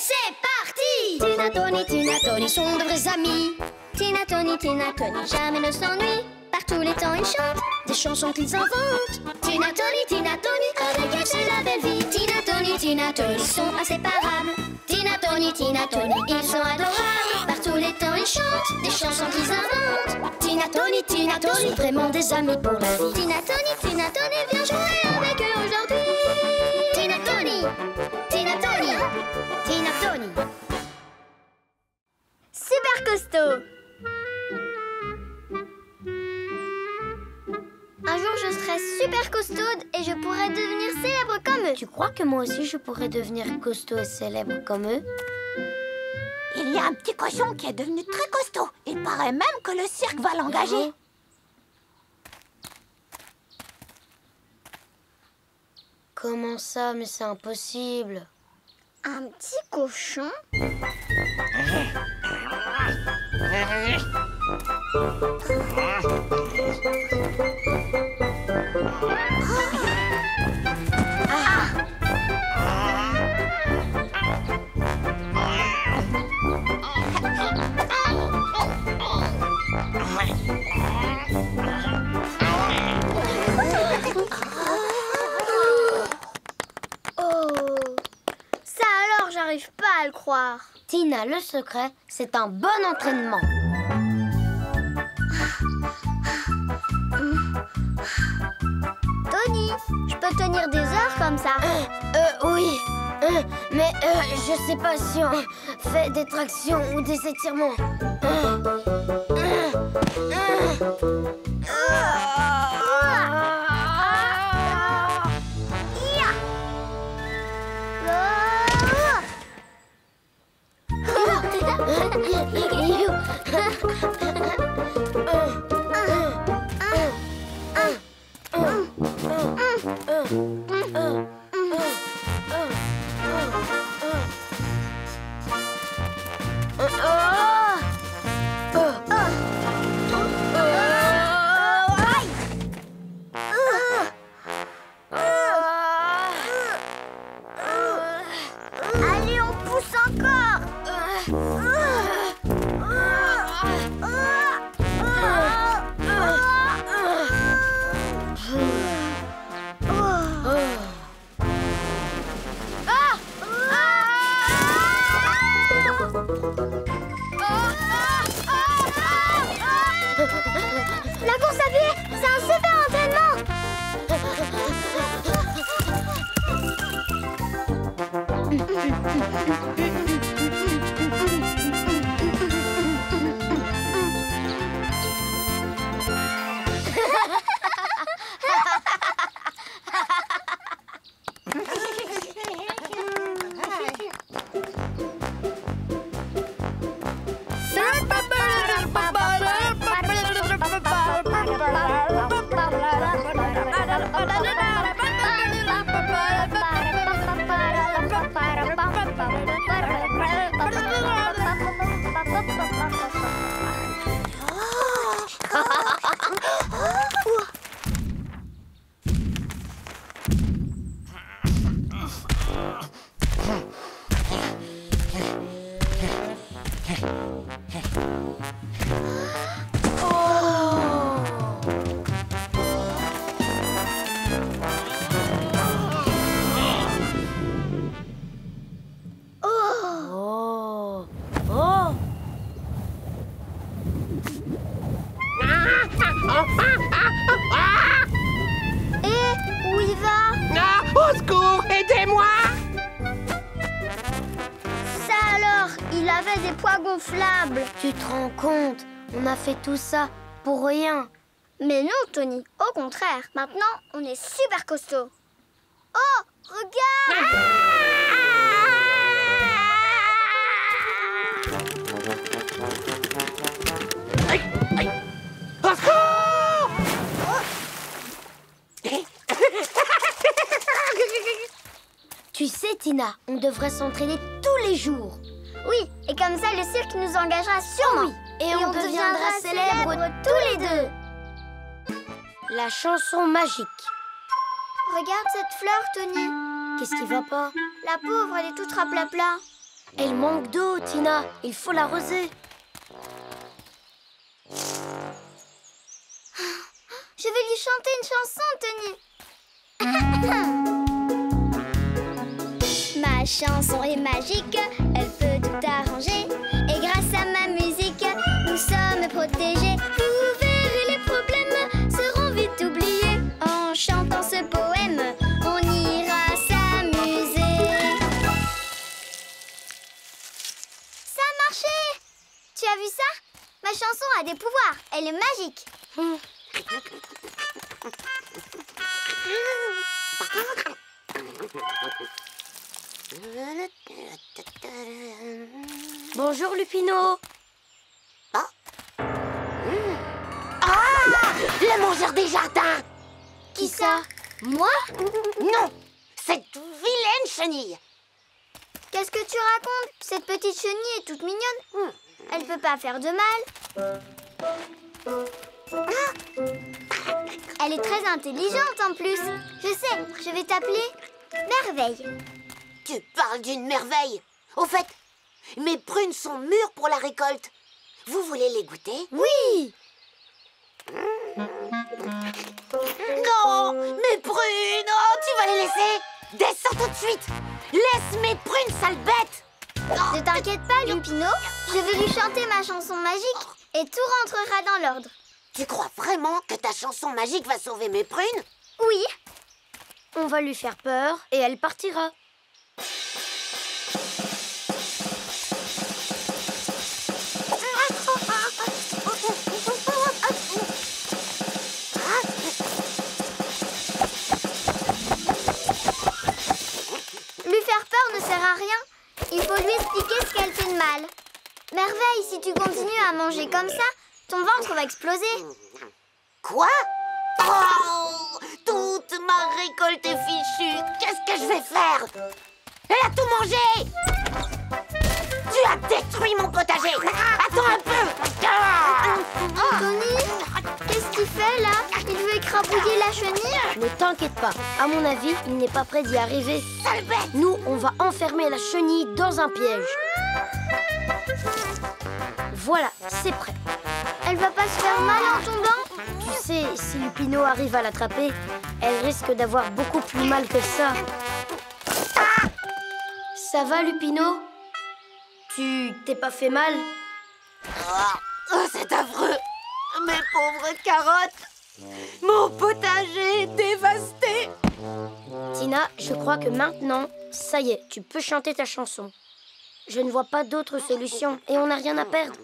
c'est parti! Tina, Tony sont de vrais amis. Tina, Tony, jamais ne s'ennuient. Par tous les temps, ils chantent des chansons qu'ils inventent. Tina, Tony, avec elle, c'est la belle vie. Tina, Tony, ils sont inséparables. Tina, Tony, ils sont adorables. Par tous les temps, ils chantent des chansons qu'ils inventent. Tina, Tony, sont vraiment des amis pour la vie. Tina, Tony, viens jouer avec eux aujourd'hui. Tina, Tony. Super costaud. Un jour, je serai super costaude et je pourrai devenir célèbre comme eux. Tu crois que moi aussi, je pourrais devenir costaud et célèbre comme eux? Il y a un petit cochon qui est devenu très costaud. Il paraît même que le cirque va l'engager. Comment ça? Mais c'est impossible. Un petit cochon? J'arrive pas à le croire. Tina, le secret, c'est un bon entraînement. Tony, je peux tenir des heures comme ça? Oui. Mais je sais pas si on fait des tractions ou des étirements. Allez, on pousse encore. La course à pied, c'est un super entraînement. Au secours, aidez-moi! Ça alors, il avait des poids gonflables. Tu te rends compte? On a fait tout ça pour rien. Mais non, Tony, au contraire. Maintenant, on est super costaud. Oh, regarde! Aïe, aïe. Au secours! Tu sais, Tina, on devrait s'entraîner tous les jours. Oui, et comme ça, le cirque nous engagera sûrement. Oui, et on deviendra célèbres tous les deux. La chanson magique. Regarde cette fleur, Tony. Qu'est-ce qui va pas? La pauvre, elle est toute raplapla. Elle manque d'eau, Tina. Il faut l'arroser. Je vais lui chanter une chanson, Tony. Ma chanson est magique, elle peut tout arranger. Et grâce à ma musique, nous sommes protégés. Vous verrez, les problèmes seront vite oubliés. En chantant ce poème, on ira s'amuser. Ça a marché! Tu as vu ça? Ma chanson a des pouvoirs. Elle est magique. Bonjour, Lupino. Le mangeur des jardins! Qui ça? Moi? Non! Cette vilaine chenille! Qu'est-ce que tu racontes? Cette petite chenille est toute mignonne. Elle peut pas faire de mal. Elle est très intelligente en plus. Je sais, je vais t'appeler Merveille. Tu parles d'une merveille! Au fait, mes prunes sont mûres pour la récolte. Vous voulez les goûter? Oui! Non! Mes prunes! Oh, tu vas les laisser! Descends tout de suite! Laisse mes prunes, sale bête! Ne t'inquiète pas, Lupino. Je vais lui chanter ma chanson magique et tout rentrera dans l'ordre. Tu crois vraiment que ta chanson magique va sauver mes prunes? Oui. On va lui faire peur et elle partira. Lui faire peur ne sert à rien. Il faut lui expliquer ce qu'elle fait de mal. Merveille, si tu continues à manger comme ça, ton ventre va exploser. Quoi? Oh! Toute ma récolte est fichue. Qu'est-ce que je vais faire? Elle a tout mangé! Tu as détruit mon potager! Attends un peu! Tony, qu'est-ce qu'il fait là? Il veut écrabouiller la chenille? Ne t'inquiète pas. À mon avis, il n'est pas prêt d'y arriver. Sale bête! Nous, on va enfermer la chenille dans un piège. Voilà, c'est prêt. Elle va pas se faire mal en tombant? Tu sais, si Lupino arrive à l'attraper, elle risque d'avoir beaucoup plus mal que ça. Ça va, Lupino? Tu t'es pas fait mal? Oh, c'est affreux! Mes pauvres carottes! Mon potager est dévasté! Tina, je crois que maintenant, ça y est, tu peux chanter ta chanson. Je ne vois pas d'autre solution et on n'a rien à perdre.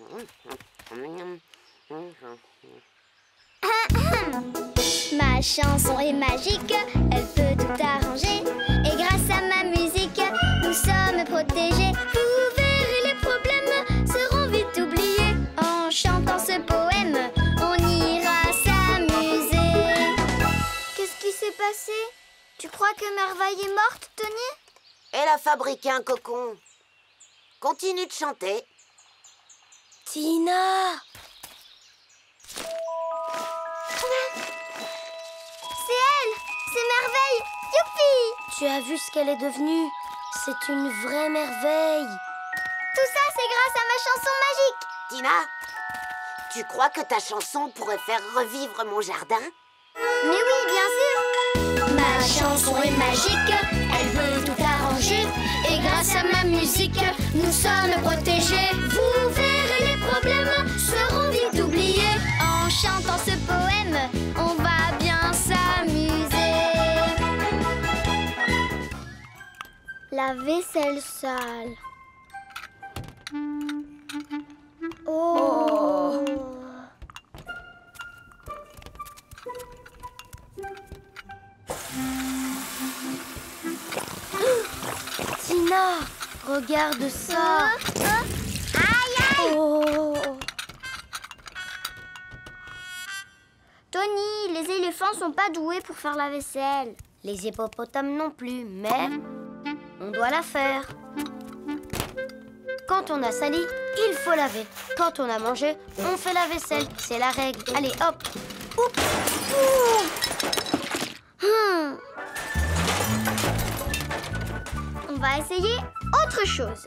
Ma chanson est magique, elle peut tout arranger. Et grâce à ma musique, nous sommes protégés. Vous verrez, les problèmes seront vite oubliés. En chantant ce poème, on ira s'amuser. Qu'est-ce qui s'est passé? Tu crois que Merveille est morte, Tony? Elle a fabriqué un cocon. Continue de chanter. Tina! C'est elle! C'est Merveille! Youpi! Tu as vu ce qu'elle est devenue? C'est une vraie merveille. Tout ça, c'est grâce à ma chanson magique! Tina, tu crois que ta chanson pourrait faire revivre mon jardin? Mais oui, bien sûr! Ma chanson est magique, elle veut tout arranger. Et grâce à ma musique, nous sommes protégés. Vous verrez, les problèmes seront vite oubliés. En chantant ce poème, on va bien s'amuser. La vaisselle sale. Oh. Tina, regarde ça. Aïe, aïe! Oh. Tony, les éléphants sont pas doués pour faire la vaisselle. Les hippopotames non plus, mais on doit la faire. Quand on a sali, il faut laver. Quand on a mangé, on fait la vaisselle. C'est la règle. Allez, hop. Oups. On va essayer autre chose.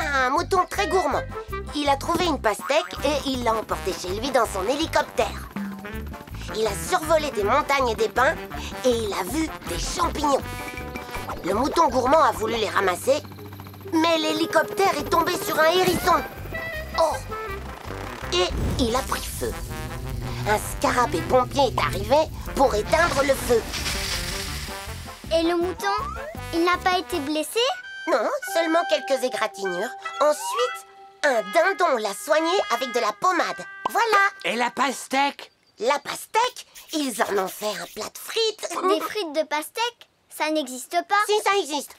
Un mouton très gourmand. Il a trouvé une pastèque et il l'a emportée chez lui dans son hélicoptère. Il a survolé des montagnes et des pins et il a vu des champignons. Le mouton gourmand a voulu les ramasser, mais l'hélicoptère est tombé sur un hérisson. Oh! Et il a pris feu. Un scarabée pompier est arrivé pour éteindre le feu. Et le mouton, il n'a pas été blessé? Non, seulement quelques égratignures. Ensuite, un dindon l'a soigné avec de la pommade. Voilà. Et la pastèque? La pastèque, ils en ont fait un plat de frites. Des frites de pastèque? Ça n'existe pas. Si, ça existe.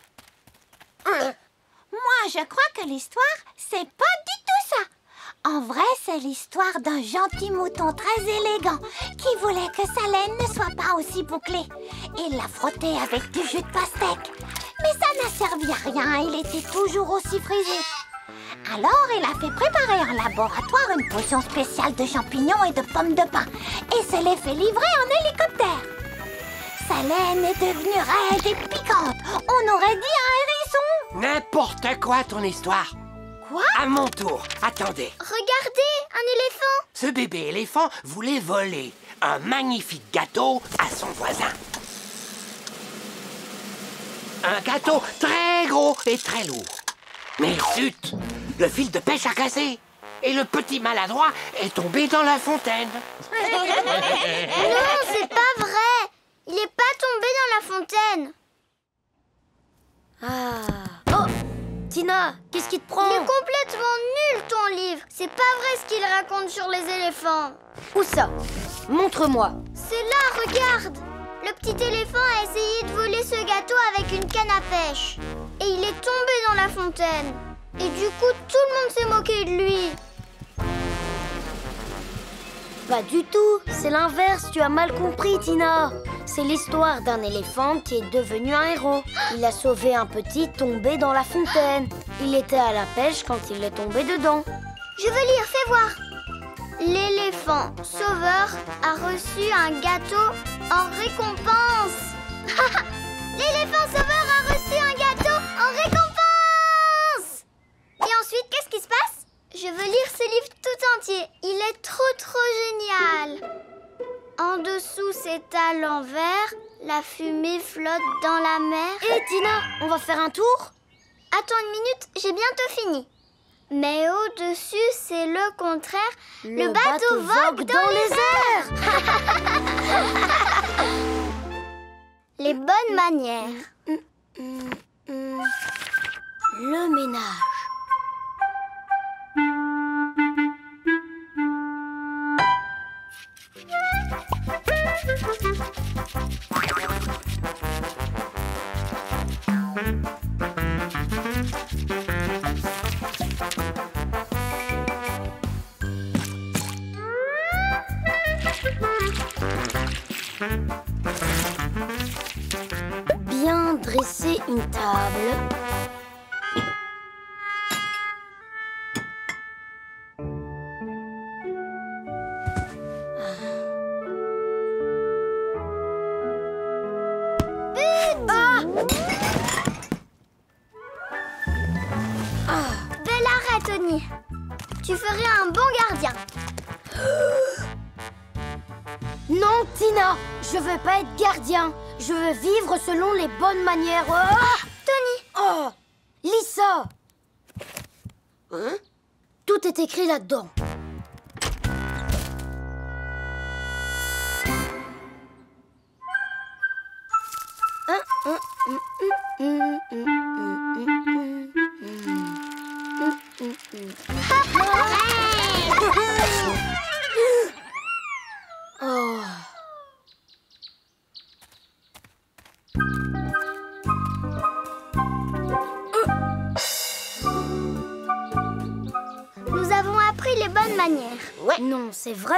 Moi, je crois que l'histoire, c'est pas du tout ça. En vrai, c'est l'histoire d'un gentil mouton très élégant qui voulait que sa laine ne soit pas aussi bouclée. Il l'a frotté avec du jus de pastèque. Mais ça n'a servi à rien, il était toujours aussi frisé. Alors, il a fait préparer en laboratoire une potion spéciale de champignons et de pommes de pin et se les fait livrer en hélicoptère. Sa laine est devenue raide et piquante. On aurait dit un hérisson. N'importe quoi ton histoire. Quoi? À mon tour, attendez. Regardez, un éléphant. Ce bébé éléphant voulait voler un magnifique gâteau à son voisin. Un gâteau très gros et très lourd. Mais zut, le fil de pêche a cassé et le petit maladroit est tombé dans la fontaine. Non, c'est pas vrai. Il n'est pas tombé dans la fontaine. Ah. Oh, Tina, qu'est-ce qui te prend? Il est complètement nul, ton livre. C'est pas vrai ce qu'il raconte sur les éléphants. Où ça? Montre-moi. C'est là, regarde. Le petit éléphant a essayé de voler ce gâteau avec une canne à pêche. Et il est tombé dans la fontaine. Et du coup, tout le monde s'est moqué de lui. Pas du tout, c'est l'inverse, tu as mal compris, Tina. C'est l'histoire d'un éléphant qui est devenu un héros. Il a sauvé un petit tombé dans la fontaine. Il était à la pêche quand il est tombé dedans. Je veux lire, fais voir. L'éléphant sauveur a reçu un gâteau en récompense. L'éléphant sauveur a reçu un gâteau en récompense. Et ensuite, qu'est-ce qui se passe? Je veux lire ce livre tout entier. Il est trop génial. En dessous, c'est à l'envers. La fumée flotte dans la mer. Hé, Tina, on va faire un tour? Attends une minute, j'ai bientôt fini. Mais au-dessus, c'est le contraire. Le bateau vogue dans les airs. Les bonnes manières. Le ménage. Bien dresser une table. Bel arrêt, Tony. Tu ferais un bon gardien. Non, Tina, je veux pas être gardien. Je veux vivre selon les bonnes manières. Tony. Oh, lis ça. Hein? Tout est écrit là-dedans. Oh. Nous avons appris les bonnes manières. Ouais. Non, c'est vrai.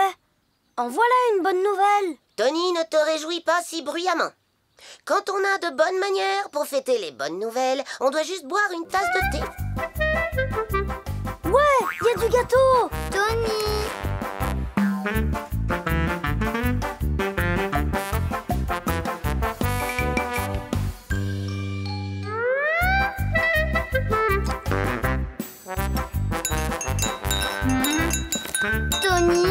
En voilà une bonne nouvelle. Tony, ne te réjouis pas si bruyamment. Quand on a de bonnes manières pour fêter les bonnes nouvelles, on doit juste boire une tasse de thé. Ouais, il y a du gâteau. Tony. Tony.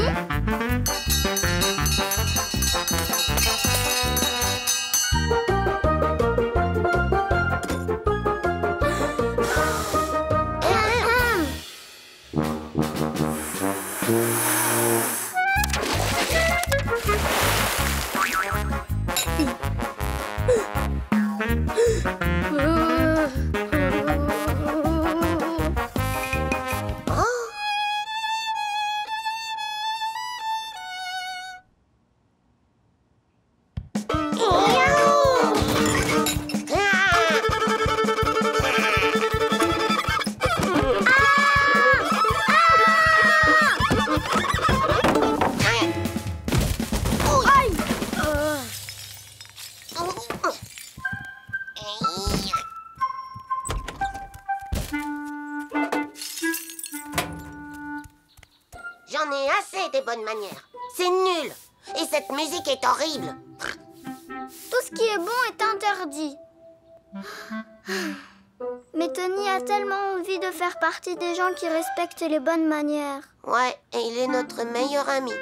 J'en ai assez des bonnes manières. C'est nul. Et cette musique est horrible. Tout ce qui est bon est interdit. Mais Tony a tellement envie de faire partie des gens qui respectent les bonnes manières. Ouais, et il est notre meilleur ami.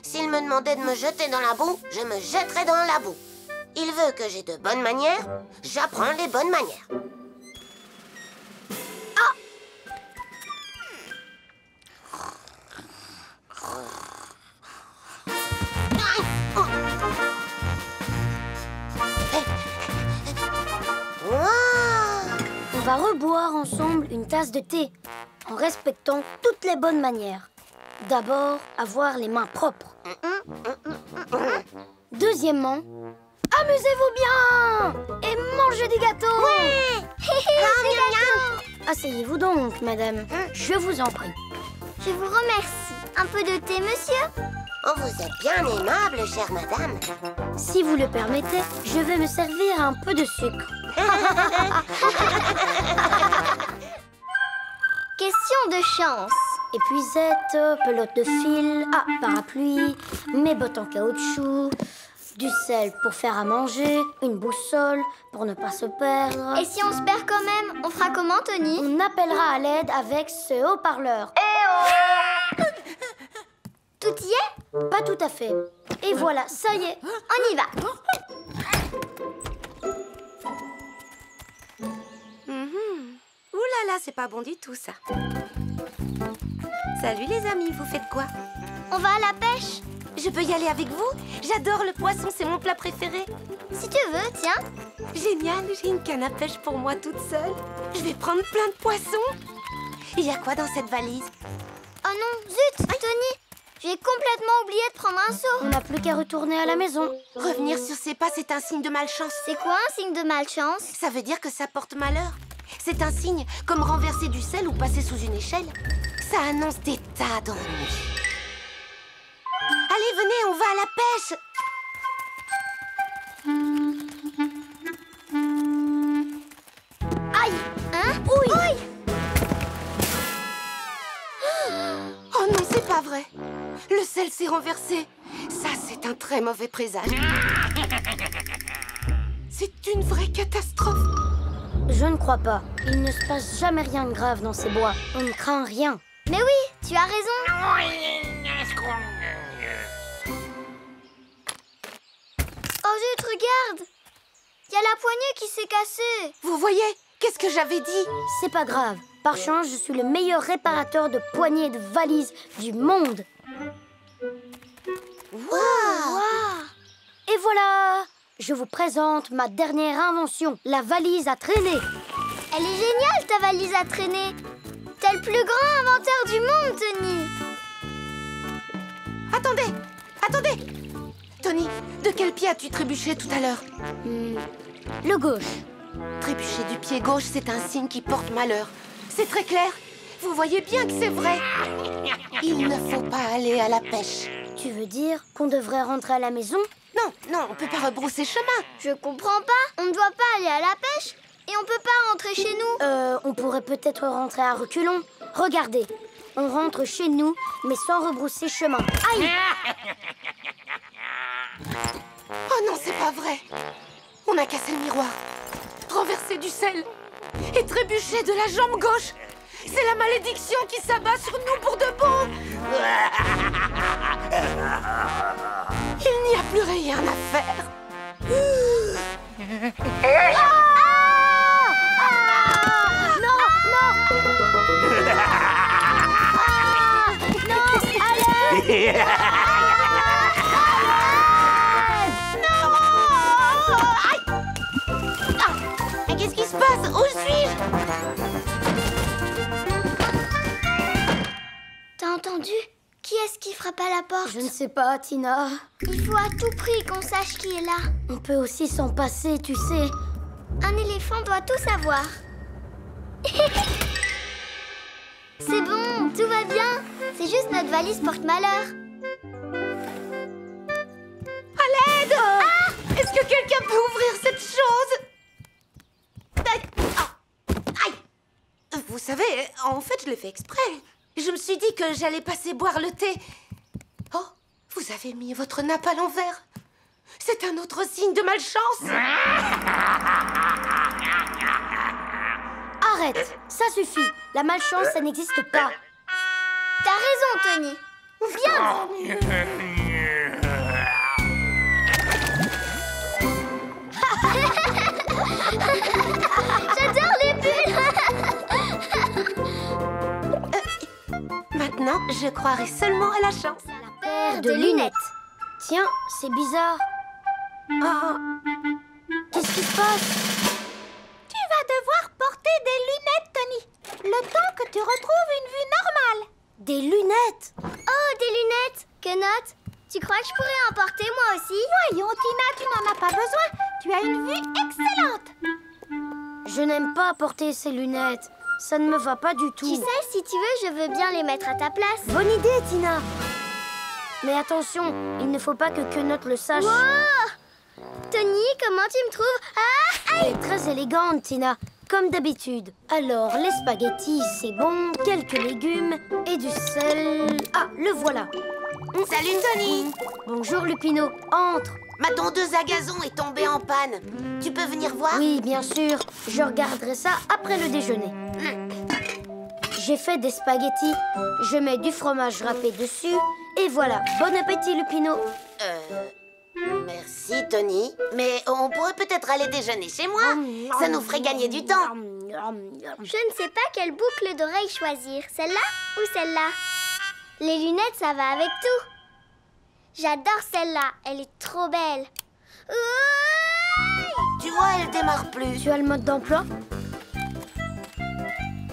S'il me demandait de me jeter dans la boue, je me jetterais dans la boue. Il veut que j'ai de bonnes manières, j'apprends les bonnes manières. On va reboire ensemble une tasse de thé, en respectant toutes les bonnes manières. D'abord, avoir les mains propres. Deuxièmement, amusez-vous bien et mangez du gâteau. Ouais. Du gâteau. Asseyez-vous donc, madame. Je vous en prie. Je vous remercie. Un peu de thé, monsieur? Oh, vous êtes bien aimable, chère madame. Si vous le permettez, je vais me servir un peu de sucre. Question de chance. Épuisette, pelote de fil, parapluie, mes bottes en caoutchouc, du sel pour faire à manger, une boussole pour ne pas se perdre. Et si on se perd quand même, on fera comment, Tony? On appellera à l'aide avec ce haut-parleur. Tout y est? Pas tout à fait. Et voilà, ça y est. On y va. Ouh là là, c'est pas bon du tout, ça. Salut les amis, vous faites quoi? On va à la pêche. Je peux y aller avec vous? J'adore le poisson, c'est mon plat préféré. Si tu veux, tiens. Génial, j'ai une canne à pêche pour moi toute seule. Je vais prendre plein de poissons. Il y a quoi dans cette valise? Oh non, zut, Tony. J'ai complètement oublié de prendre un seau. On n'a plus qu'à retourner à la maison. Revenir sur ses pas, c'est un signe de malchance. C'est quoi un signe de malchance? Ça veut dire que ça porte malheur. C'est un signe comme renverser du sel ou passer sous une échelle. Ça annonce des tas d'ennuis. Allez, venez, on va à la pêche. Aïe. Hein? Oui. Oh non, c'est pas vrai. Le sel s'est renversé. Ça, c'est un très mauvais présage. C'est une vraie catastrophe. Je ne crois pas. Il ne se passe jamais rien de grave dans ces bois. On ne craint rien. Mais oui, tu as raison. Oh zut, regarde. Il y a la poignée qui s'est cassée. Vous voyez? Qu'est-ce que j'avais dit? C'est pas grave. Par chance, je suis le meilleur réparateur de poignées et de valises du monde. Wow. Et voilà! Je vous présente ma dernière invention, la valise à traîner. Elle est géniale, ta valise à traîner. T'es le plus grand inventeur du monde, Tony. Attendez! Attendez! Tony, de quel pied as-tu trébuché tout à l'heure? Le gauche. Trébucher du pied gauche, c'est un signe qui porte malheur. C'est très clair. Vous voyez bien que c'est vrai. Il ne faut pas aller à la pêche. Tu veux dire qu'on devrait rentrer à la maison? Non, non, on peut pas rebrousser chemin. Je comprends pas. On ne doit pas aller à la pêche et on peut pas rentrer chez nous. On pourrait peut-être rentrer à reculons. Regardez, on rentre chez nous, mais sans rebrousser chemin. Aïe! Oh non, c'est pas vrai. On a cassé le miroir, renversé du sel et trébuché de la jambe gauche. C'est la malédiction qui s'abat sur nous pour de bon. Mais qu'est-ce qui se passe? Où suis-je? T'as entendu? Qui est-ce qui frappe à la porte? Je ne sais pas, Tina. Il faut à tout prix qu'on sache qui est là. On peut aussi s'en passer, tu sais. Un éléphant doit tout savoir. C'est bon, tout va bien. C'est juste notre valise porte-malheur. À l'aide! Est-ce que quelqu'un peut ouvrir cette chose? Aïe! Vous savez, en fait, je l'ai fait exprès. Je me suis dit que j'allais passer boire le thé. Oh, vous avez mis votre nappe à l'envers. C'est un autre signe de malchance. Arrête, ça suffit. La malchance, ça n'existe pas. T'as raison, Tony. Viens. J'adore les bulles. Maintenant, je croirai seulement à la chance. La Paire de lunettes. Tiens, c'est bizarre. Oh, Qu'est-ce qui se passe? Tu vas devoir porter des lunettes, Tony. Le temps que tu retrouves une vue normale. Des lunettes? Oh, des lunettes. Quenotte, tu crois que je pourrais en porter moi aussi? Voyons, Tina, tu n'en as pas besoin. Tu as une vue excellente. Je n'aime pas porter ces lunettes. Ça ne me va pas du tout. Tu sais, si tu veux, je veux bien les mettre à ta place. Bonne idée, Tina. Mais attention, il ne faut pas que Quenotte le sache. Oh, Tony, comment tu me trouves? Ah, Elle est très élégante, Tina, comme d'habitude. Alors, les spaghettis, c'est bon, quelques légumes et du sel. Ah, le voilà. Salut Tony. Bonjour, Lupino. Entre. Ma tondeuse à gazon est tombée en panne. Tu peux venir voir? Oui, bien sûr. Je regarderai ça après le déjeuner. J'ai fait des spaghettis. Je mets du fromage râpé dessus. Et voilà. Bon appétit, Lupino. Merci Tony. Mais on pourrait peut-être aller déjeuner chez moi. Ça nous ferait gagner du temps. je ne sais pas quelle boucle d'oreille choisir. Celle-là ou celle-là? Les lunettes, ça va avec tout. J'adore celle-là. Elle est trop belle. Ouah! Tu vois, elle démarre plus. Tu as le mode d'emploi?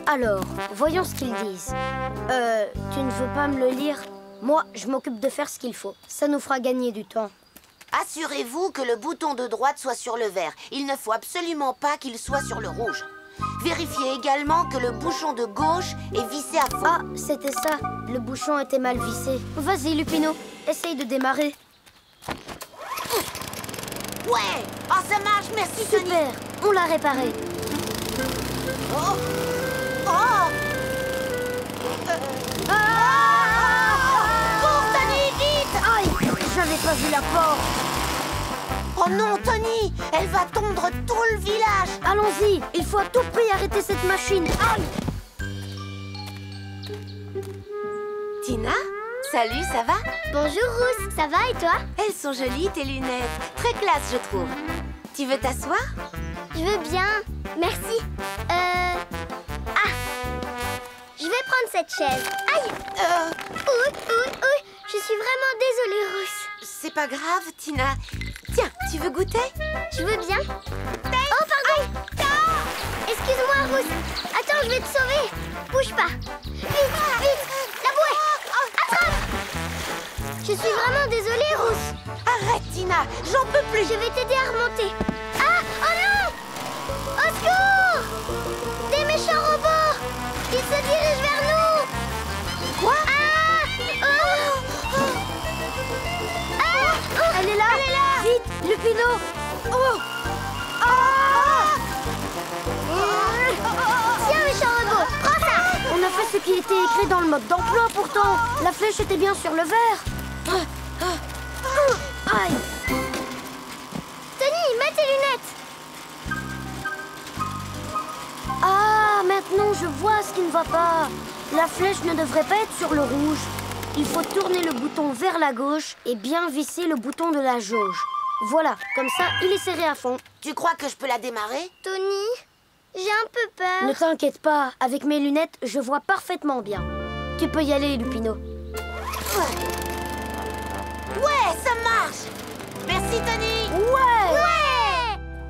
Alors, voyons ce qu'ils disent. Tu ne veux pas me le lire? Moi, je m'occupe de faire ce qu'il faut. Ça nous fera gagner du temps. Assurez-vous que le bouton de droite soit sur le vert. Il ne faut absolument pas qu'il soit sur le rouge. Vérifiez également que le bouchon de gauche est vissé à fond. Ah, c'était ça. Le bouchon était mal vissé. Vas-y, Lupino. Essaye de démarrer. Ouais! Oh, ça marche, merci Tony. Super. On l'a réparé. Oh! Oh! Cours, Tony, vite! Aïe, j'avais pas vu la porte. Oh non, Tony! Elle va tondre tout le village! Allons-y. Il faut à tout prix arrêter cette machine. Aïe. Tina, salut, ça va? Bonjour, Rousse. Ça va et toi? Elles sont jolies, tes lunettes. Très classe, je trouve. Tu veux t'asseoir? Je veux bien. Merci. Ah! Je vais prendre cette chaise. Aïe! Ouh. Je suis vraiment désolée, Rousse. C'est pas grave, Tina. Tiens, tu veux goûter? Je veux bien. Oh, pardon! Excuse-moi, Rousse. Attends, je vais te sauver. Bouge pas. Vite! La bouée! Attrape! Je suis vraiment désolée, Rousse. Arrête, Tina, j'en peux plus. Je vais t'aider à remonter. Ah! Oh non! Au secours! Des méchants robots! Ils se dirigent vers nous! Quoi? Ah! Elle est là. Vite, Lupino. Oh. Tiens, méchant robot! Prends ça! On a fait ce qui était écrit dans le mode d'emploi pourtant. La flèche était bien sur le vert. Aïe. Tony, mets tes lunettes! Ah, maintenant je vois ce qui ne va pas. La flèche ne devrait pas être sur le rouge. Il faut tourner le bouton vers la gauche et bien visser le bouton de la jauge. Voilà, comme ça, il est serré à fond. Tu crois que je peux la démarrer? Tony, j'ai un peu peur. Ne t'inquiète pas, avec mes lunettes, je vois parfaitement bien. Tu peux y aller, Lupino. Ouais, ça marche. Merci, Tony. Ouais!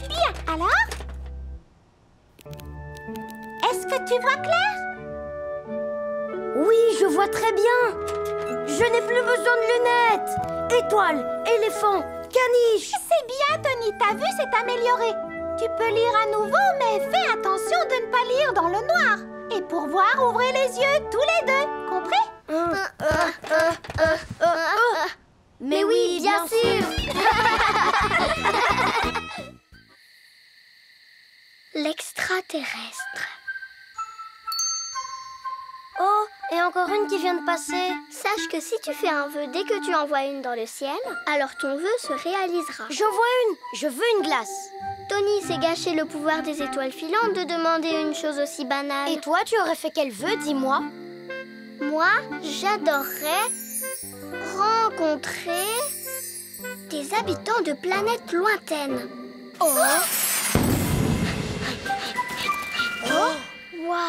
Bien, alors? Est-ce que tu vois clair? Oui, je vois très bien. Je n'ai plus besoin de lunettes. Étoile, éléphant, caniche. C'est bien, Tony, ta vue s'est améliorée. Tu peux lire à nouveau, mais fais attention de ne pas lire dans le noir. Et pour voir, ouvrez les yeux, tous les deux. Compris? Mais oui, bien sûr. L'extraterrestre. Oh, et encore une qui vient de passer. Sache que si tu fais un vœu dès que tu envoies une dans le ciel, alors ton vœu se réalisera. J'en vois une. Je veux une glace. Tony s'est gâché le pouvoir des étoiles filantes de demander une chose aussi banale. Et toi, tu aurais fait quel vœu, dis-moi? Moi, j'adorerais rencontrer des habitants de planètes lointaines. Oh. Waouh!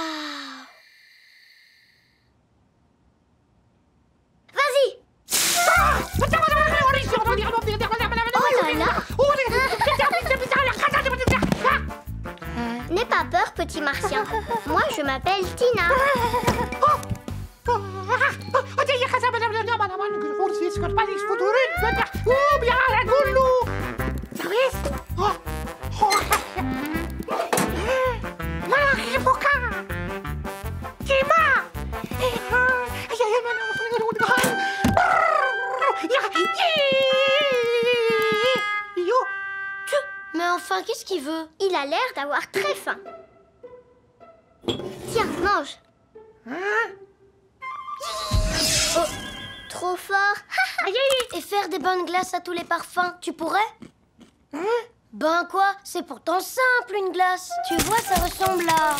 Vas-y! Oh là là! N'aie pas peur, petit martien. Moi, je m'appelle Tina. Mais enfin, qu'est-ce qu'il veut? Il a l'air d'avoir très faim. Tiens, mange. Oh, trop fort. Et faire des bonnes glaces à tous les parfums, tu pourrais? Ben quoi? C'est pourtant simple, une glace. Tu vois, ça ressemble à...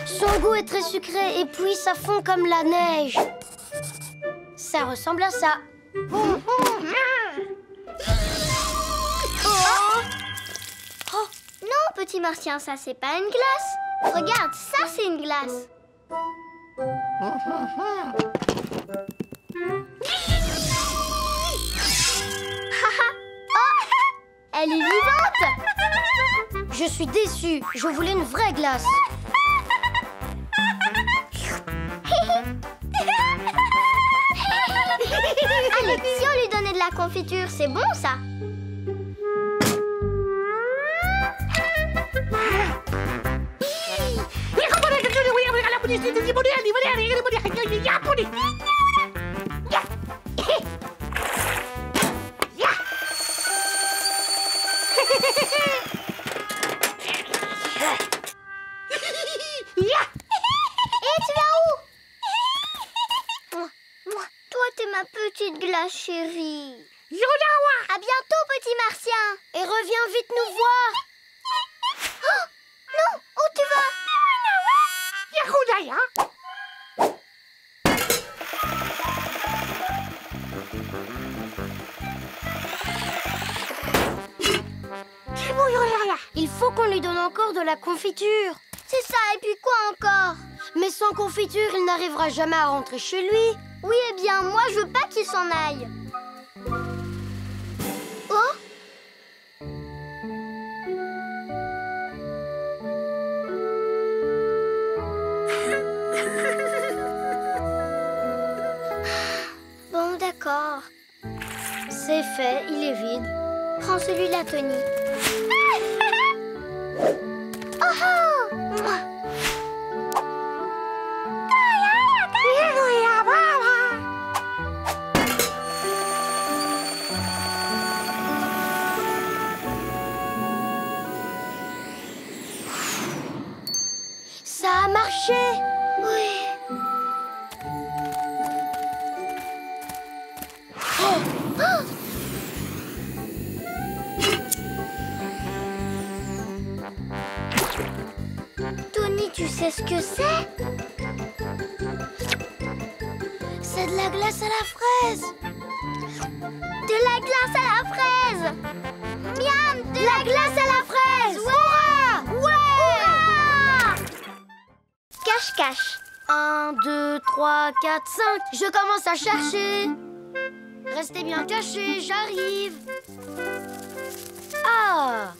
Son goût est très sucré et puis ça fond comme la neige. Ça ressemble à ça. Oh, non, petit martien, ça c'est pas une glace. Regarde, ça c'est une glace. Oh, elle est vivante. Je suis déçue. Je voulais une vraie glace. Allez, si on lui donnait de la confiture, c'est bon ça. Petite glace chérie. À bientôt, petit martien. Et reviens vite nous voir. Oh, non, où tu vas? Il faut qu'on lui donne encore de la confiture. C'est ça, et puis quoi encore? Mais sans confiture, il n'arrivera jamais à rentrer chez lui. Oui, eh bien, moi, je veux pas qu'il s'en aille. Oh! Bon, d'accord. C'est fait, il est vide. Prends celui-là, Tony. Oh oh! Ça a marché. Oui. Oh. Oh! Tony, tu sais ce que c'est? C'est de la glace à la fraise. De la glace à la fraise! Miam! De la glace à la fraise! Hurrah! Ouais! Hurrah! Cache-cache. 1, 2, 3, 4, 5. Je commence à chercher. Restez bien cachés, j'arrive. Ah!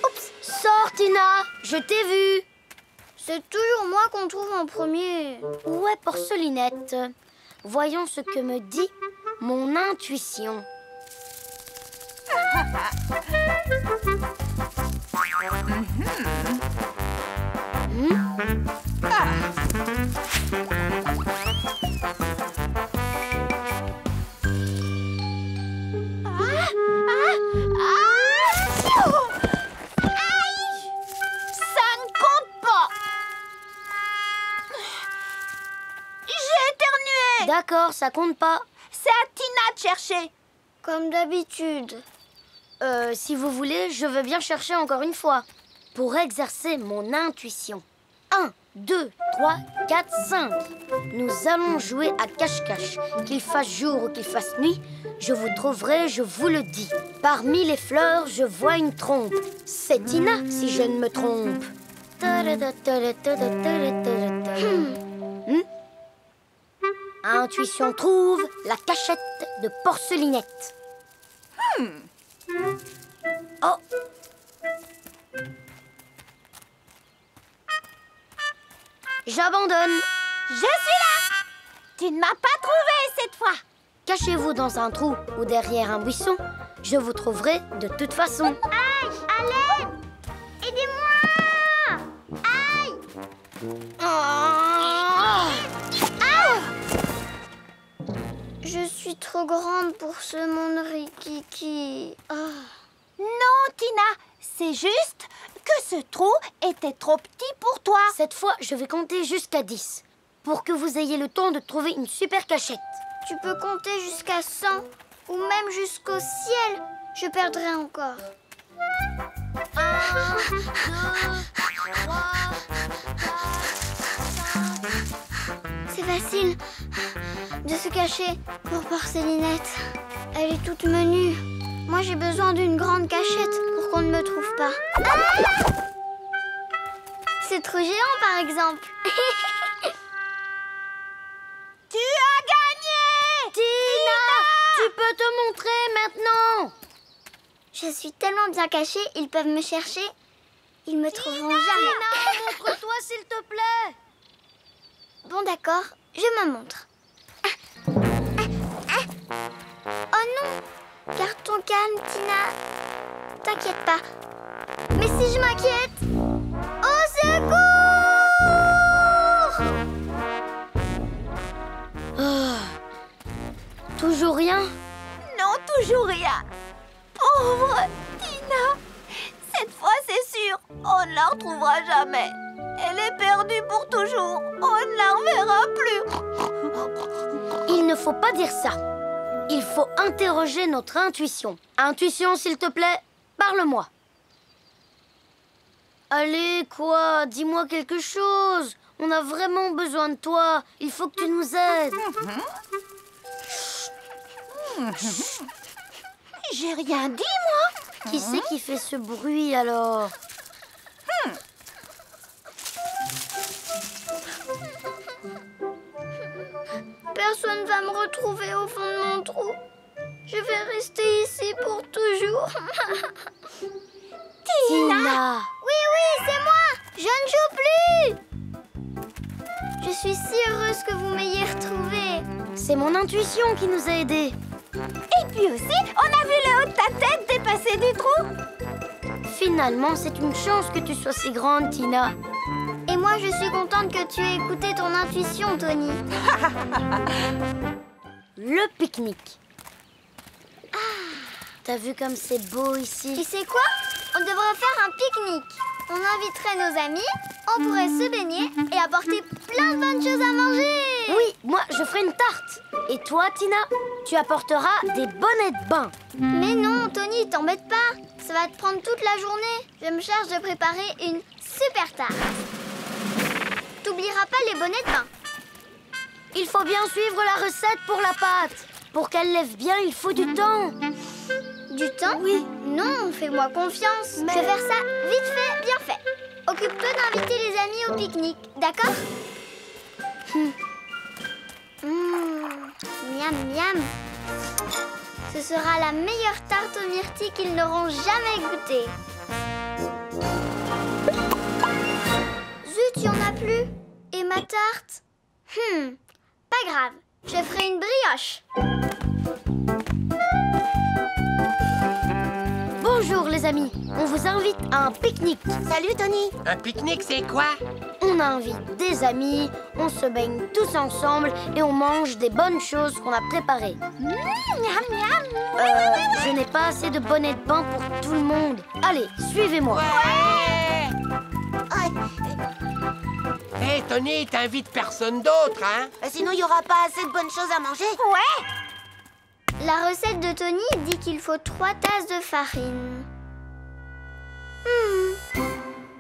Oups! Sors, Tina! Je t'ai vu. C'est toujours moi qu'on trouve en premier. Ouais, Porcelinette. Voyons ce que me dit mon intuition. D'accord, ça compte pas. C'est à Tina de chercher. Comme d'habitude. Si vous voulez, je veux bien chercher encore une fois. Pour exercer mon intuition. 1, 2, 3, 4, 5. Nous allons jouer à cache-cache. Qu'il fasse jour ou qu'il fasse nuit, je vous trouverai, je vous le dis. Parmi les fleurs, je vois une trompe. C'est Tina, si je ne me trompe. Intuition trouve la cachette de Porcelinette. Oh! J'abandonne. Je suis là. Tu ne m'as pas trouvé cette fois. Cachez-vous dans un trou ou derrière un buisson. Je vous trouverai de toute façon. Aïe! À l'aide! Aidez-moi! Aïe! Je suis trop grande pour ce monde rikiki. Non, Tina, c'est juste que ce trou était trop petit pour toi. Cette fois, je vais compter jusqu'à 10 pour que vous ayez le temps de trouver une super cachette. Tu peux compter jusqu'à 100 ou même jusqu'au ciel. Je perdrai encore. 1, 2, 3, 4, 5. C'est facile de se cacher pour Porcelinette. Elle est toute menue. Moi, j'ai besoin d'une grande cachette pour qu'on ne me trouve pas. Ah! C'est trop géant, par exemple. Tu as gagné! Tina, tu peux te montrer maintenant. Je suis tellement bien cachée, ils peuvent me chercher. Ils me trouveront jamais. Tina, montre-toi s'il te plaît. Bon, d'accord, je me montre. Oh non! Garde ton calme, Tina. T'inquiète pas. Mais si je m'inquiète? Au secours! Toujours rien? Non, toujours rien. Pauvre Tina. Cette fois, c'est sûr, on ne la retrouvera jamais. Elle est perdue pour toujours. On ne la reverra plus. Il ne faut pas dire ça. Il faut interroger notre intuition. Intuition, s'il te plaît, parle-moi. Allez, quoi? Dis-moi quelque chose. On a vraiment besoin de toi. Il faut que tu nous aides. J'ai rien dit, moi. Qui c'est qui fait ce bruit, alors? Personne va me retrouver au fond de mon trou. Je vais rester ici pour toujours. Tina! Oui, c'est moi. Je ne joue plus. Je suis si heureuse que vous m'ayez retrouvée. C'est mon intuition qui nous a aidés. Et puis aussi, on a vu le haut de ta tête dépasser du trou. Finalement, c'est une chance que tu sois si grande, Tina. Et moi, je suis contente que tu aies écouté ton intuition, Tony. Le pique-nique. T'as vu comme c'est beau ici? Tu sais quoi? On devrait faire un pique-nique. On inviterait nos amis, on pourrait se baigner et apporter plein de bonnes choses à manger. Oui, moi, je ferai une tarte. Et toi, Tina, tu apporteras des bonnets de bain. Mais non, Tony, t'embête pas. Ça va te prendre toute la journée. Je me charge de préparer une super tarte. T'oublieras pas les bonnets de bain. Il faut bien suivre la recette pour la pâte. Pour qu'elle lève bien, il faut du temps. Du temps? Oui. Non, fais-moi confiance. Je vais faire ça vite fait, bien fait. Occupe-toi d'inviter les amis au pique-nique, d'accord? Miam, miam. Ce sera la meilleure tarte aux myrtilles qu'ils n'auront jamais goûtée. Zut, il n'y en a plus. Et ma tarte? Pas grave, je ferai une brioche. Bonjour les amis, on vous invite à un pique-nique. Salut, Tony. Un pique-nique, c'est quoi? On invite des amis, on se baigne tous ensemble et on mange des bonnes choses qu'on a préparées. Miam, miam. Je n'ai pas assez de bonnets de pain pour tout le monde. Allez, suivez-moi. Hé, Tony, t'invites personne d'autre, hein? Sinon, il n'y aura pas assez de bonnes choses à manger. Ouais. La recette de Tony dit qu'il faut 3 tasses de farine.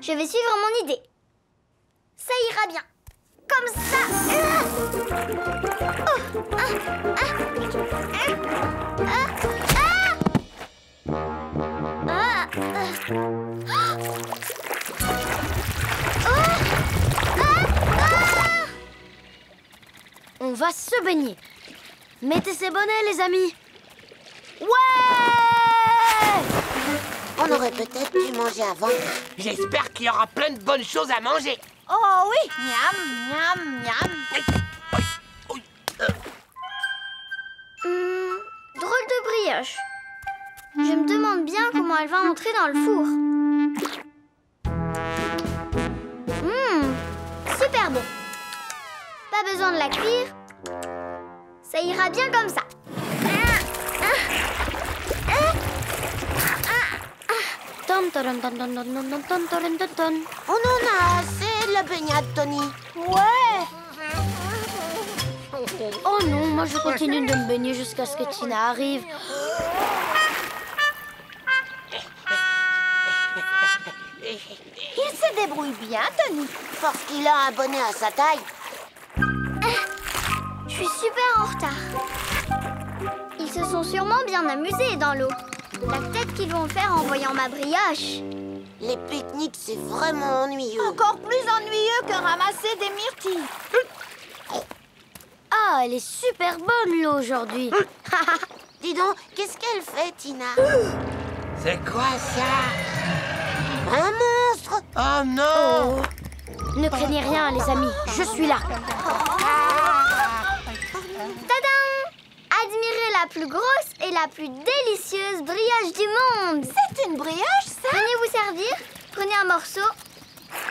Je vais suivre mon idée. Ça ira bien. Comme ça. On va se baigner. Mettez ces bonnets, les amis. Ouais! On aurait peut-être dû manger avant. J'espère qu'il y aura plein de bonnes choses à manger. Oh oui. Miam, miam, miam. Drôle de brioche. Je me demande bien comment elle va entrer dans le four. Super bon. Pas besoin de la cuire. Ça ira bien comme ça. On en a assez de la baignade, Tony. Ouais. Oh non, moi je continue de me baigner jusqu'à ce que Tina arrive. Il se débrouille bien, Tony. Parce qu'il a un bonnet à sa taille. Je suis super en retard. Ils se sont sûrement bien amusés dans l'eau. La tête qu'ils vont faire en voyant ma brioche. Les pique-niques, c'est vraiment ennuyeux. Encore plus ennuyeux que ramasser des myrtilles. Ah, elle est super bonne l'eau aujourd'hui. Dis donc, qu'est-ce qu'elle fait, Tina? C'est quoi ça? Un monstre! Oh non! Ne craignez rien, les amis, je suis là. Tadam! Admirez la plus grosse et la plus délicieuse brioche du monde. C'est une brioche, ça? Venez vous servir. Prenez un morceau.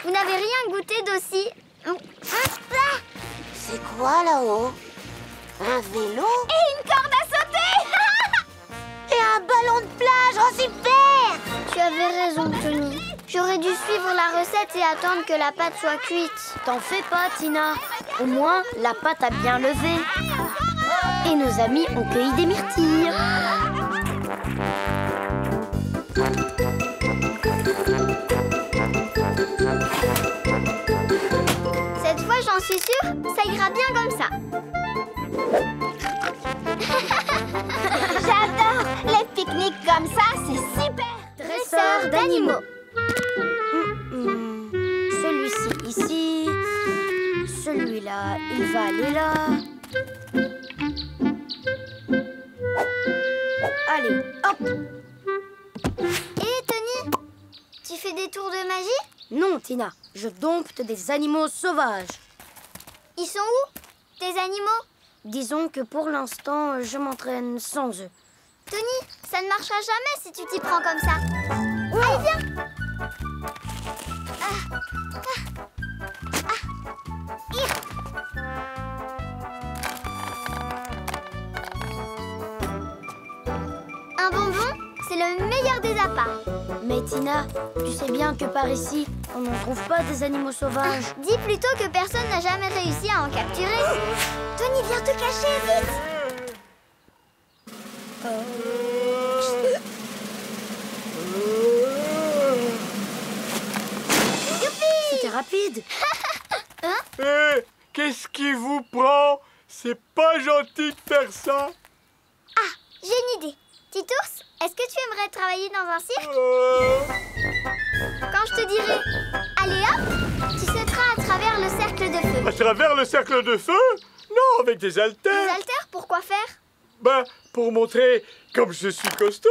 Vous n'avez rien goûté d'aussi... C'est quoi là-haut? Un vélo? Et une corde à sauter. Et un ballon de plage! Oh, super! Tu avais raison, Tony. J'aurais dû suivre la recette et attendre que la pâte soit cuite. T'en fais pas, Tina. Au moins, la pâte a bien levé. Et nos amis ont cueilli des myrtilles. Cette fois, j'en suis sûre, ça ira bien comme ça. J'adore. Les pique-niques comme ça, c'est super. Dresseur d'animaux. Celui-ci ici. Celui-là, il va aller là. Allez, hop. Et Tony, tu fais des tours de magie? Non, Tina, je dompte des animaux sauvages. Ils sont où, tes animaux? Disons que pour l'instant, je m'entraîne sans eux. Tony, ça ne marchera jamais si tu t'y prends comme ça. Allez, viens. Un bonbon, c'est le meilleur des appâts. Mais Tina, tu sais bien que par ici, on n'en trouve pas des animaux sauvages. Dis plutôt que personne n'a jamais réussi à en capturer. Tony, viens te cacher, vite. C'était rapide. Hé, qu'est-ce qui vous prend? C'est pas gentil de faire ça. Ah, j'ai une idée. Petit ours, est-ce que tu aimerais travailler dans un cirque? Quand je te dirai « Allez hop », tu sauteras à travers le cercle de de feu. À travers le cercle de feu? Non, avec des Des haltères. haltères, pourquoi faire? Bah, pour montrer comme je suis costaud.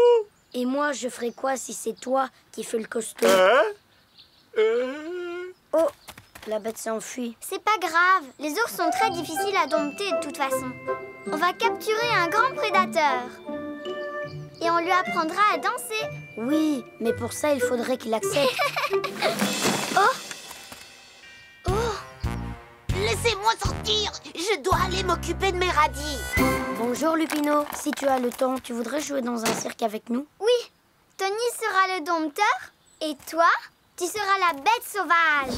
Et moi, je ferai quoi si c'est toi qui fais le costaud? Hein? Oh, la bête s'est enfuie. C'est pas grave, les ours sont très difficiles à dompter de toute façon. On va capturer un grand prédateur. Et on lui apprendra à danser. Oui, mais pour ça, il faudrait qu'il accepte. Laissez-moi sortir. Je dois aller m'occuper de mes radis. Bonjour Lupino, si tu as le temps, tu voudrais jouer dans un cirque avec nous? Oui, Tony sera le dompteur. Et toi, tu seras la bête sauvage.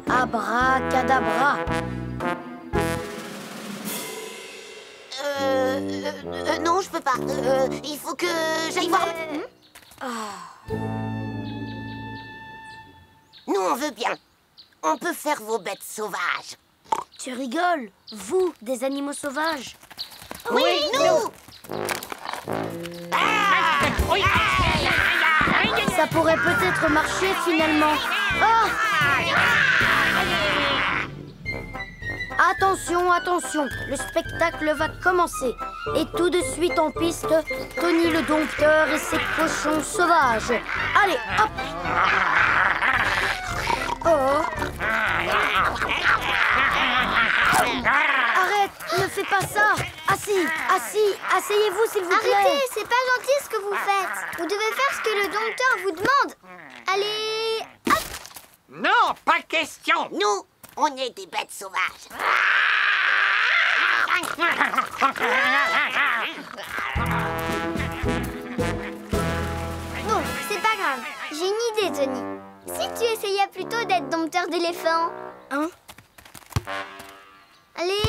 Abracadabra. Non, je peux pas. Il faut que j'aille voir. Nous, on veut bien. On peut faire vos bêtes sauvages. Tu rigoles? Vous, des animaux sauvages? Oui, nous. Ça pourrait peut-être marcher finalement. Oh! Attention, attention, le spectacle va commencer. Et tout de suite en piste, Tony le dompteur et ses cochons sauvages. Allez, hop! Oh! Arrête, ne fais pas ça! Asseyez-vous s'il vous plaît. Arrêtez, c'est pas gentil ce que vous faites. Vous devez faire ce que le dompteur vous demande. Allez, hop! Non, pas question. Nous, on est des bêtes sauvages. Bon, c'est pas grave. J'ai une idée, Tony. Si tu essayais plutôt d'être dompteur d'éléphant. Hein? Allez,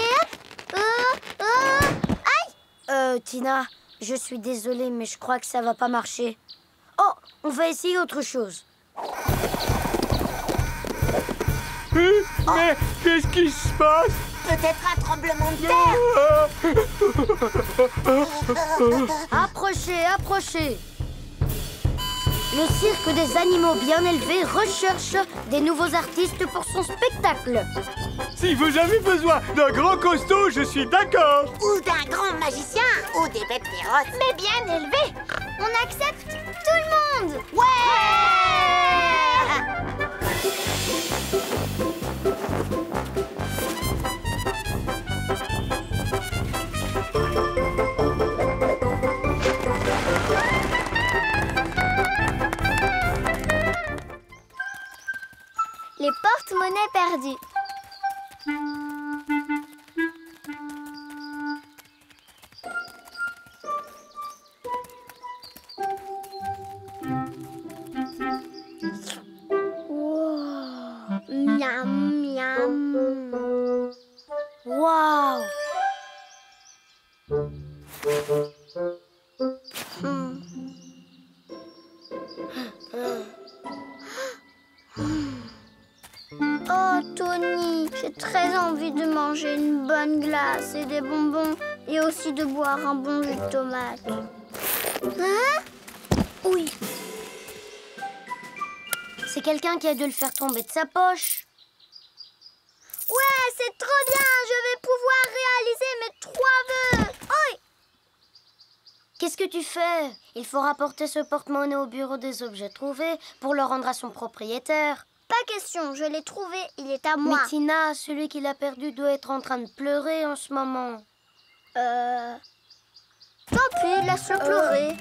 hop! Aïe! Tina, je suis désolée, mais je crois que ça va pas marcher. Oh, on va essayer autre chose. Mais qu'est-ce qui se passe? Peut-être un tremblement de terre. Approchez, approchez. Le cirque des animaux bien élevés recherche des nouveaux artistes pour son spectacle. Si vous avez besoin d'un grand costaud, je suis d'accord. Ou d'un grand magicien. Ou des bêtes féroces. Mais bien élevé! On accepte tout le monde! Les porte-monnaies perdues. Miam, miam. Waouh! Oh, Tony, j'ai très envie de manger une bonne glace et des bonbons et aussi de boire un bon jus de tomate. Hein? Oui. C'est quelqu'un qui a dû le faire tomber de sa poche. Ouais, c'est trop bien! Je vais pouvoir réaliser mes 3 vœux! Oi! Qu'est-ce que tu fais? Il faut rapporter ce porte-monnaie au bureau des objets trouvés pour le rendre à son propriétaire. Pas question, je l'ai trouvé, il est à moi. Mais Tina, celui qui l'a perdu doit être en train de pleurer en ce moment. Tant pis, laisse-le pleurer.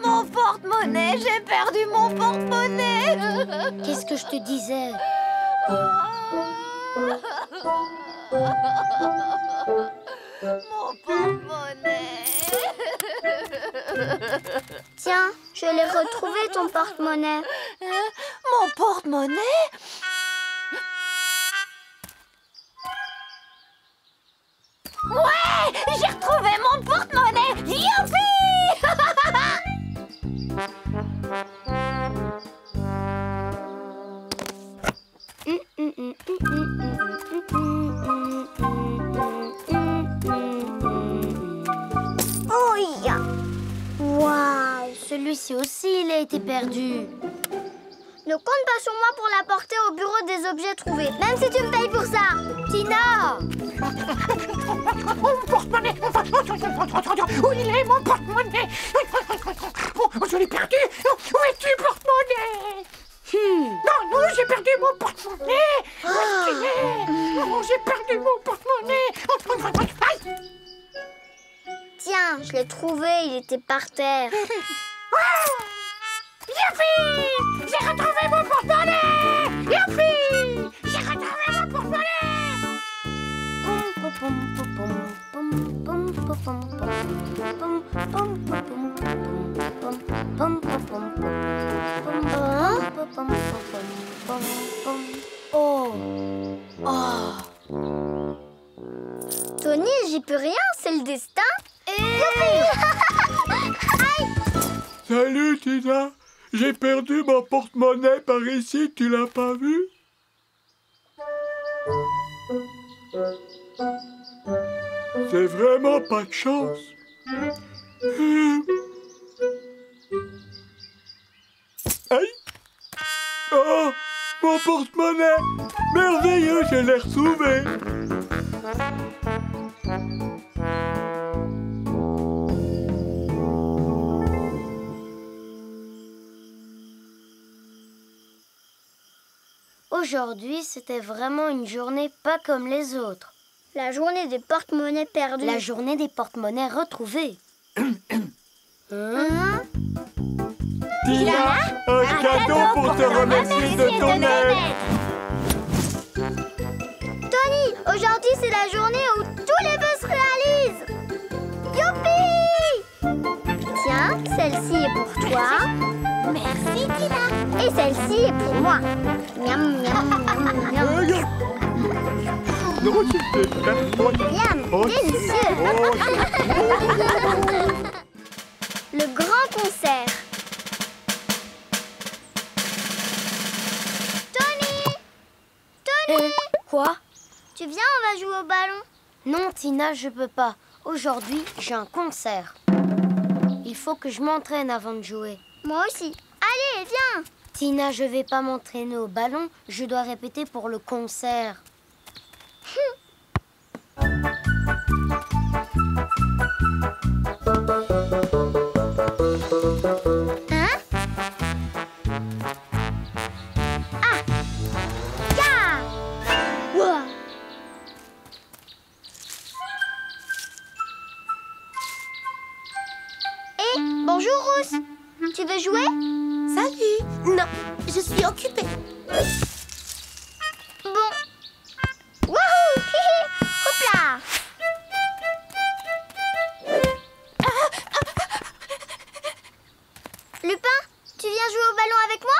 Mon porte-monnaie, j'ai perdu mon porte-monnaie. Qu'est-ce que je te disais? Mon porte-monnaie. Tiens, je l'ai retrouvé ton porte-monnaie. Mon porte-monnaie? Ouais, j'ai retrouvé mon porte-monnaie. Youpi! celui-ci aussi, il a été perdu. Ne compte pas sur moi pour l'apporter au bureau des objets trouvés, même si tu me payes pour ça. Tina! Mon porte-monnaie! Où il est, mon porte-monnaie? Je l'ai perdu! Où es-tu, porte-monnaie? Non, j'ai perdu mon porte-monnaie! Où est-ce qu'il est? Oh, j'ai perdu mon porte-monnaie! Aïe! Tiens, je l'ai trouvé, il était par terre. Youpi! J'ai retrouvé mon porte-monnaie! Youpi! J'ai retrouvé mon porte-monnaie! Oh! Tony, j'y peux rien, c'est le destin. Salut, Tina. J'ai perdu mon porte-monnaie par ici, tu l'as pas vu? C'est vraiment pas de chance. Aïe! Oh! Mon porte-monnaie! Merveilleux, je l'ai retrouvé! Aujourd'hui, c'était vraiment une journée pas comme les autres. La journée des porte-monnaies perdus. La journée des porte-monnaies retrouvés. Tina, un cadeau pour te remercier de ton aide! Tony, aujourd'hui c'est la journée où tous les vœux se réalisent. Youpi! Tiens, celle-ci est pour toi. Merci, Tina. Et celle-ci est pour moi. Miam, miam, miam, miam. Miam, délicieux. Le grand concert. Tony! Tony! Quoi? Tu viens, on va jouer au ballon. Non, Tina, je peux pas. Aujourd'hui, j'ai un concert. Il faut que je m'entraîne avant de jouer. Moi aussi. Allez, viens. Tina, je vais pas m'entraîner au ballon. Je dois répéter pour le concert. Hein? Ah! Ya! Ouah! Eh, bonjour Rousse. Tu veux jouer? Salut! Non, je suis occupée. Bon. Wouhou! Hihi! Hop là! Lupin, tu viens jouer au ballon avec moi?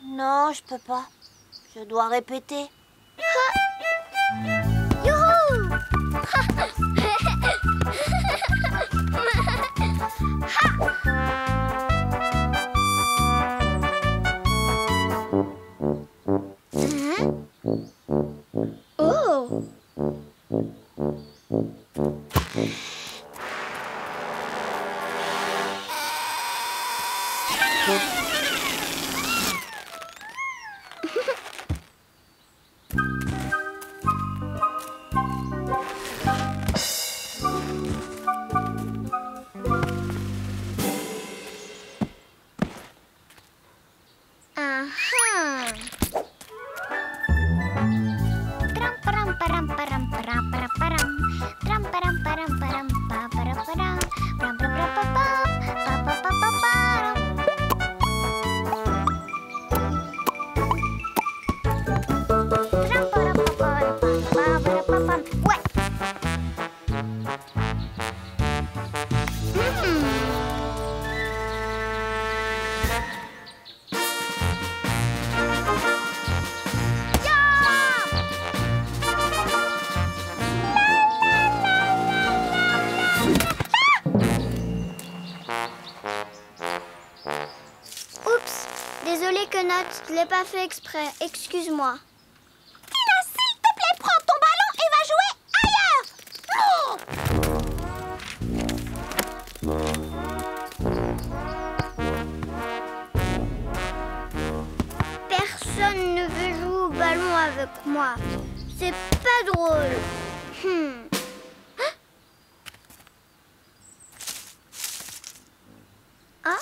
Non, je peux pas. Je dois répéter. Youhou! Oh! Désolée, Quenotte, je l'ai pas fait exprès. Excuse-moi. Tina, s'il te plaît, prends ton ballon et va jouer ailleurs. avec moi. C'est pas drôle. Hein?